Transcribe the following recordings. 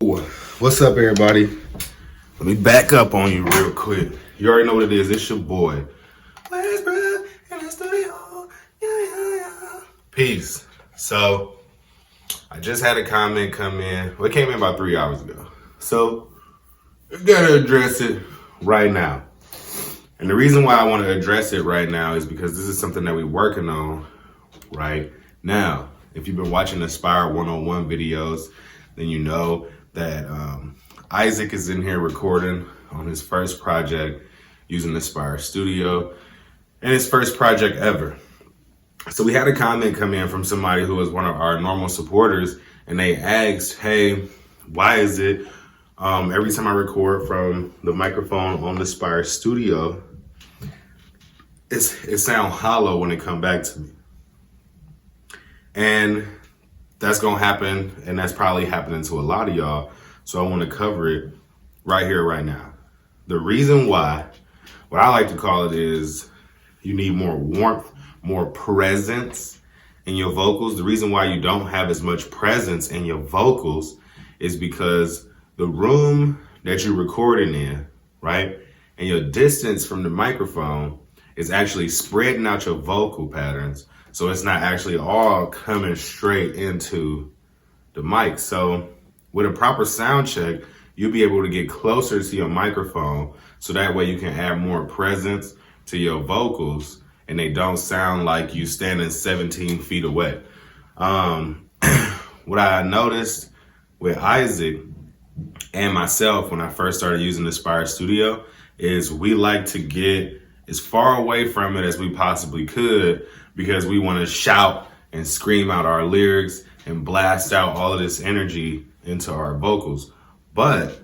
What's up, everybody? Let me back up on you real quick. You already know what it is. It's your boy, Westbrook, in the studio. Yeah. Peace. So, I just had a comment come in. Well, it came in about 3 hours ago. So, I gotta address it right now. And the reason why I want to address it right now is because this is something that we're working on right now. If you've been watching the Spire 101 videos, then you know that Isaac is in here recording on his first project using the Spire studio and his first project ever. So we had a comment come in from somebody who was one of our normal supporters, and they asked, hey, why is it every time I record from the microphone on the Spire studio, it sounds hollow when it come back to me? And that's gonna happen, and that's probably happening to a lot of y'all. So I want to cover it right here, right now. The reason why, what I like to call it, is you need more warmth, more presence in your vocals. The reason why you don't have as much presence in your vocals is because the room that you're recording in, right, and your distance from the microphone is actually spreading out your vocal patterns. So it's not actually all coming straight into the mic. So with a proper sound check, you'll be able to get closer to your microphone, so that way you can add more presence to your vocals and they don't sound like you standing 17 feet away. What I noticed with Isaac and myself when I first started using the Spire Studio is we like to get as far away from it as we possibly could, because we want to shout and scream out our lyrics and blast out all of this energy into our vocals. But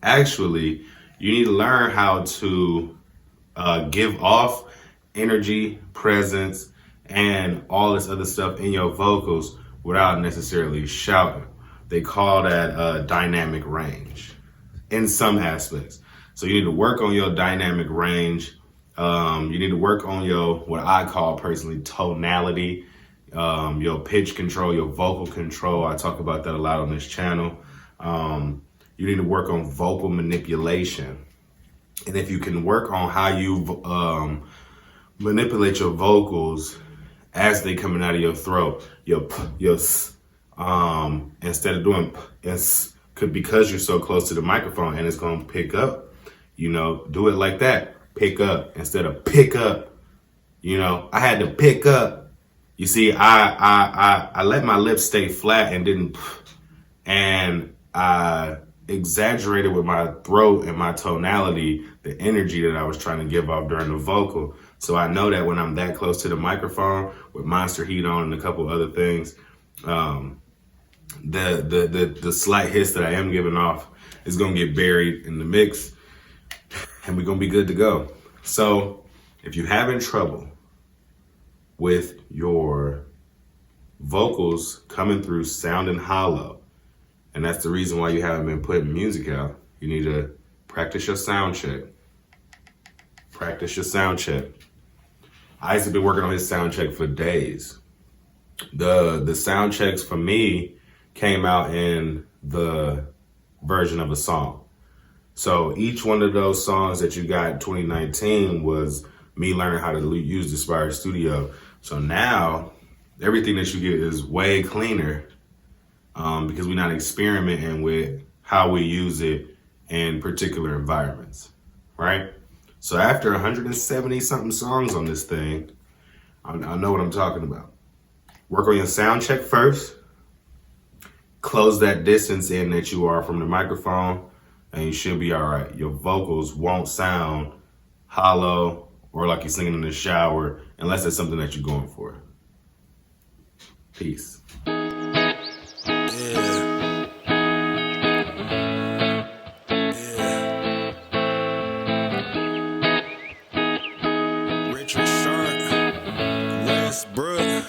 actually, you need to learn how to give off energy, presence, and all this other stuff in your vocals without necessarily shouting. They call that dynamic range in some aspects. So you need to work on your dynamic range. You need to work on your, what I call personally, tonality, your pitch control, your vocal control. I talk about that a lot on this channel. You need to work on vocal manipulation. And if you can work on how you manipulate your vocals as they coming out of your throat, your instead of doing because you're so close to the microphone and it's going to pick up, do it like that. Pick up instead of pick up. I had to pick up. You see, I let my lips stay flat and I exaggerated with my throat and my tonality, the energy that I was trying to give off during the vocal. So I know that when I'm that close to the microphone with Monster Heat on and a couple other things, the slight hiss that I am giving off is gonna get buried in the mix, and we're gonna be good to go. So if you're having trouble with your vocals coming through sounding hollow, and that's the reason why you haven't been putting music out, you need to practice your sound check. Practice your sound check. Isaac's been working on his sound check for days. The sound checks for me came out in the version of a song. So each one of those songs that you got in 2019 was me learning how to use the Spire Studio. So now everything that you get is way cleaner, because we're not experimenting with how we use it in particular environments, right? So after 170 something songs on this thing, I know what I'm talking about. Work on your sound check first. Close that distance in that you are from the microphone, and you should be all right. Your vocals won't sound hollow or like you're singing in the shower, unless it's something that you're going for. Peace. Richard Sharp, Westbrook.